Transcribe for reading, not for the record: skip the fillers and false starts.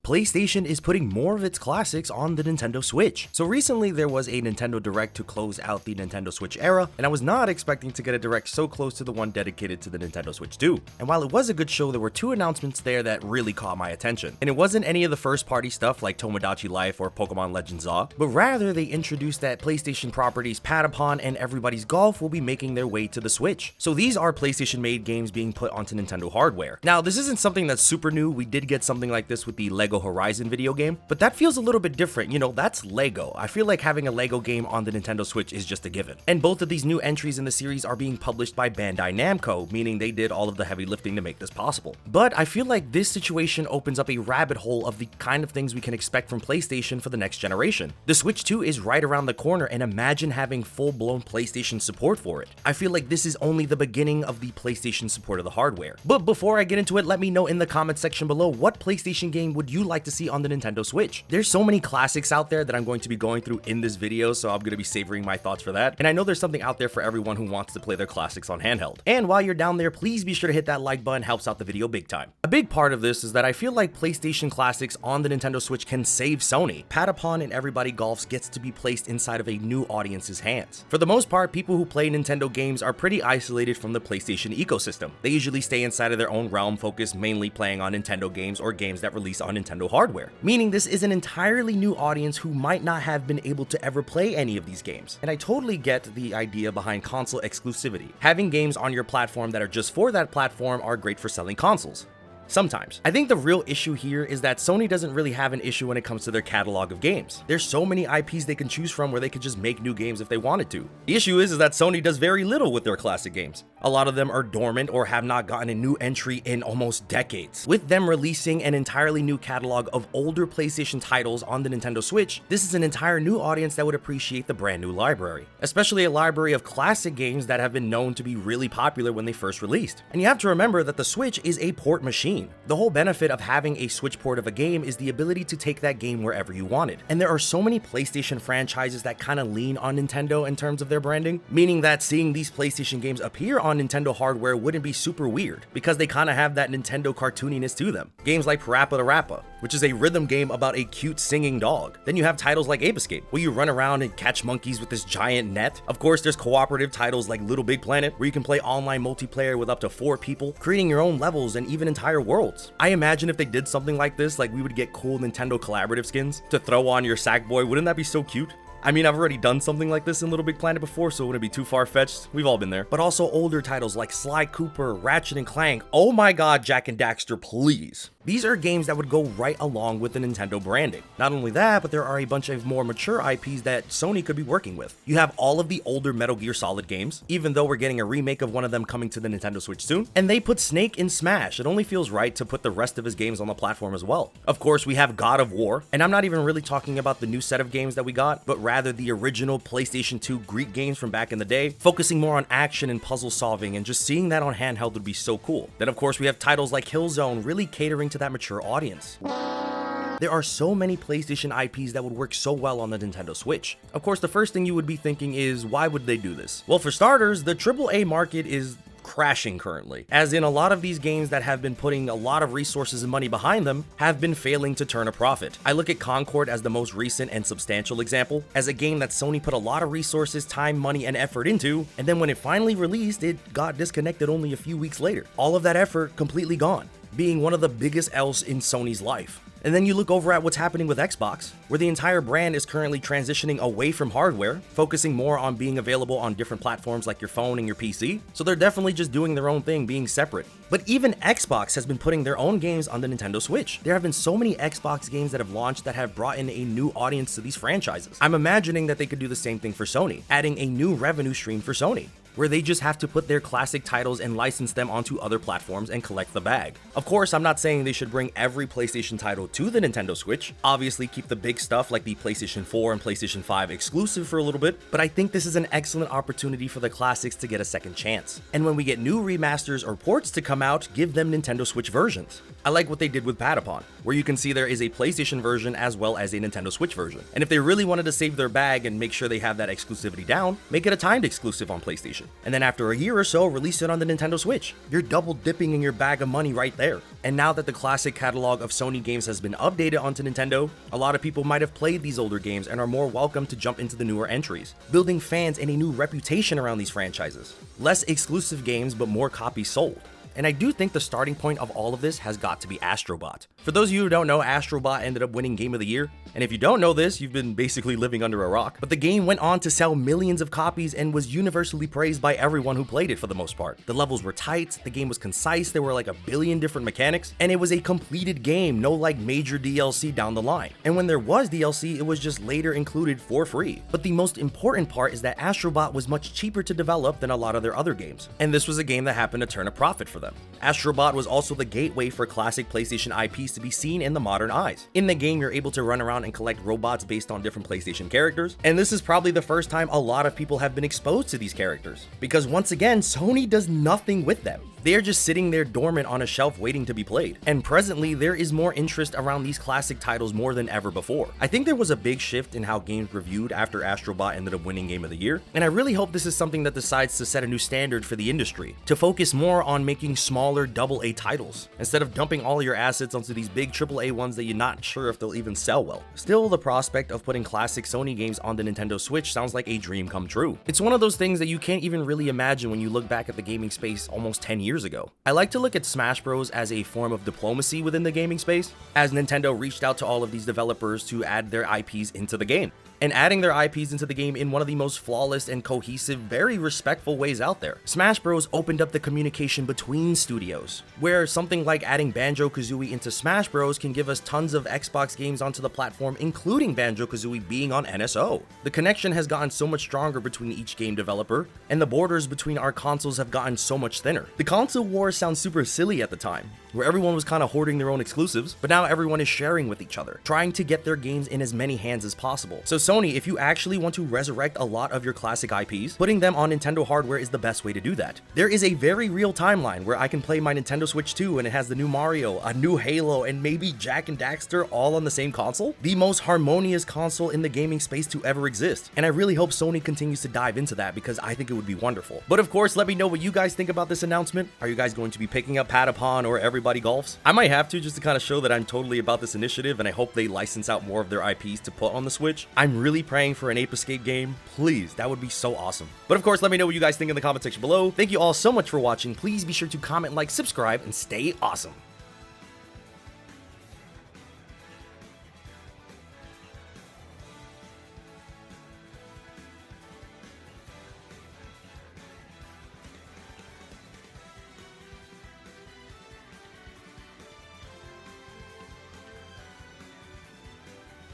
PlayStation is putting more of its classics on the Nintendo Switch. So recently there was a Nintendo Direct to close out the Nintendo Switch era, and I was not expecting to get a Direct so close to the one dedicated to the Nintendo Switch 2. And while it was a good show, there were two announcements there that really caught my attention. And it wasn't any of the first party stuff like Tomodachi Life or Pokemon Legends Zaw, but rather they introduced that PlayStation properties Patapon and Everybody's Golf will be making their way to the Switch. So these are PlayStation made games being put onto Nintendo hardware. Now this isn't something that's super new. We did get something like this with the Lego Horizon video game, but that feels a little bit different. You know, that's Lego. I feel like having a Lego game on the Nintendo Switch is just a given. And both of these new entries in the series are being published by Bandai Namco, meaning they did all of the heavy lifting to make this possible. But I feel like this situation opens up a rabbit hole of the kind of things we can expect from PlayStation for the next generation. The Switch 2 is right around the corner, and imagine having full-blown PlayStation support for it. I feel like this is only the beginning of the PlayStation support of the hardware. But before I get into it, let me know in the comment section below, what PlayStation game would you like to see on the Nintendo Switch? There's so many classics out there that I'm going to be going through in this video, so I'm going to be savoring my thoughts for that. And I know there's something out there for everyone who wants to play their classics on handheld. And while you're down there, please be sure to hit that like button, helps out the video big time. A big part of this is that I feel like PlayStation classics on the Nintendo Switch can save Sony. Patapon and Everybody Golfs gets to be placed inside of a new audience's hands. For the most part, people who play Nintendo games are pretty isolated from the PlayStation ecosystem. They usually stay inside of their own realm, focused mainly playing on Nintendo games or games that release on Nintendo hardware. Meaning this is an entirely new audience who might not have been able to ever play any of these games. And I totally get the idea behind console exclusivity. Having games on your platform that are just for that platform are great for selling consoles. Sometimes. I think the real issue here is that Sony doesn't really have an issue when it comes to their catalog of games. There's so many IPs they can choose from where they could just make new games if they wanted to. The issue is that Sony does very little with their classic games. A lot of them are dormant or have not gotten a new entry in almost decades. With them releasing an entirely new catalog of older PlayStation titles on the Nintendo Switch, this is an entire new audience that would appreciate the brand new library, especially a library of classic games that have been known to be really popular when they first released. And you have to remember that the Switch is a port machine. The whole benefit of having a Switch port of a game is the ability to take that game wherever you wanted. And there are so many PlayStation franchises that kind of lean on Nintendo in terms of their branding, meaning that seeing these PlayStation games appear on Nintendo hardware wouldn't be super weird, because they kind of have that Nintendo cartooniness to them. Games like Parappa the Rappa, which is a rhythm game about a cute singing dog. Then you have titles like Ape Escape, where you run around and catch monkeys with this giant net. Of course, there's cooperative titles like Little Big Planet, where you can play online multiplayer with up to 4 people, creating your own levels and even entire worlds. I imagine if they did something like this, like we would get cool Nintendo collaborative skins to throw on your Sackboy. Wouldn't that be so cute? I mean, I've already done something like this in Little Big Planet before, so it wouldn't be too far-fetched. We've all been there. But also older titles like Sly Cooper, Ratchet and Clank. Oh my god, Jak and Daxter, please. These are games that would go right along with the Nintendo branding. Not only that, but there are a bunch of more mature IPs that Sony could be working with. You have all of the older Metal Gear Solid games, even though we're getting a remake of one of them coming to the Nintendo Switch soon. And they put Snake in Smash. It only feels right to put the rest of his games on the platform as well. Of course, we have God of War, and I'm not even really talking about the new set of games that we got, but rather the original PlayStation 2 Greek games from back in the day, focusing more on action and puzzle solving, and just seeing that on handheld would be so cool. Then of course we have titles like Killzone, really catering to that mature audience. There are so many PlayStation IPs that would work so well on the Nintendo Switch. Of course, the first thing you would be thinking is, why would they do this? Well, for starters, the AAA market is crashing currently, as in a lot of these games that have been putting a lot of resources and money behind them have been failing to turn a profit. I look at Concord as the most recent and substantial example, as a game that Sony put a lot of resources, time, money, and effort into, and then when it finally released, it got disconnected only a few weeks later. All of that effort completely gone, being one of the biggest L's in Sony's life. And then you look over at what's happening with Xbox, where the entire brand is currently transitioning away from hardware, focusing more on being available on different platforms like your phone and your PC. So they're definitely just doing their own thing, being separate. But even Xbox has been putting their own games on the Nintendo Switch. There have been so many Xbox games that have launched that have brought in a new audience to these franchises. I'm imagining that they could do the same thing for Sony, adding a new revenue stream for Sony, where they just have to put their classic titles and license them onto other platforms and collect the bag. Of course, I'm not saying they should bring every PlayStation title to the Nintendo Switch, obviously keep the big stuff like the PlayStation 4 and PlayStation 5 exclusive for a little bit, but I think this is an excellent opportunity for the classics to get a second chance. And when we get new remasters or ports to come out, give them Nintendo Switch versions. I like what they did with Patapon, where you can see there is a PlayStation version as well as a Nintendo Switch version. And if they really wanted to save their bag and make sure they have that exclusivity down, make it a timed exclusive on PlayStation. And then after a year or so, release it on the Nintendo Switch. You're double dipping in your bag of money right there. And now that the classic catalog of Sony games has been updated onto Nintendo, a lot of people might have played these older games and are more welcome to jump into the newer entries, building fans and a new reputation around these franchises. Less exclusive games, but more copies sold. And I do think the starting point of all of this has got to be Astro Bot. For those of you who don't know, Astro Bot ended up winning Game of the Year. And if you don't know this, you've been basically living under a rock. But the game went on to sell millions of copies and was universally praised by everyone who played it for the most part. The levels were tight, the game was concise, there were like a billion different mechanics, and it was a completed game, no like major DLC down the line. And when there was DLC, it was just later included for free. But the most important part is that Astro Bot was much cheaper to develop than a lot of their other games. And this was a game that happened to turn a profit for them. Astro Bot was also the gateway for classic PlayStation IPs to be seen in the modern eyes. In the game, you're able to run around and collect robots based on different PlayStation characters, and this is probably the first time a lot of people have been exposed to these characters. Because once again, Sony does nothing with them. They are just sitting there dormant on a shelf waiting to be played. And presently, there is more interest around these classic titles more than ever before. I think there was a big shift in how games reviewed after Astro Bot ended up winning Game of the Year, and I really hope this is something that decides to set a new standard for the industry, to focus more on making smaller AA titles, instead of dumping all your assets onto these big AAA ones that you're not sure if they'll even sell well. Still, the prospect of putting classic Sony games on the Nintendo Switch sounds like a dream come true. It's one of those things that you can't even really imagine when you look back at the gaming space almost 10 years ago. I like to look at Smash Bros as a form of diplomacy within the gaming space, as Nintendo reached out to all of these developers to add their IPs into the game. And adding their IPs into the game in one of the most flawless and cohesive, very respectful ways out there. Smash Bros opened up the communication between studios, where something like adding Banjo-Kazooie into Smash Bros can give us tons of Xbox games onto the platform, including Banjo-Kazooie being on NSO. The connection has gotten so much stronger between each game developer, and the borders between our consoles have gotten so much thinner. The console wars sound super silly at the time, where everyone was kind of hoarding their own exclusives, but now everyone is sharing with each other, trying to get their games in as many hands as possible. So Sony, if you actually want to resurrect a lot of your classic IPs, putting them on Nintendo hardware is the best way to do that. There is a very real timeline where I can play my Nintendo Switch 2 and it has the new Mario, a new Halo, and maybe Jak and Daxter all on the same console. The most harmonious console in the gaming space to ever exist. And I really hope Sony continues to dive into that because I think it would be wonderful. But of course, let me know what you guys think about this announcement. Are you guys going to be picking up Patapon or Everybody Golfs? I might have to, just to kind of show that I'm totally about this initiative, and I hope they license out more of their IPs to put on the Switch. I'm really praying for an Ape Escape game. Please, that would be so awesome. But of course, let me know what you guys think in the comment section below. Thank you all so much for watching. Please be sure to comment, like, subscribe, and stay awesome.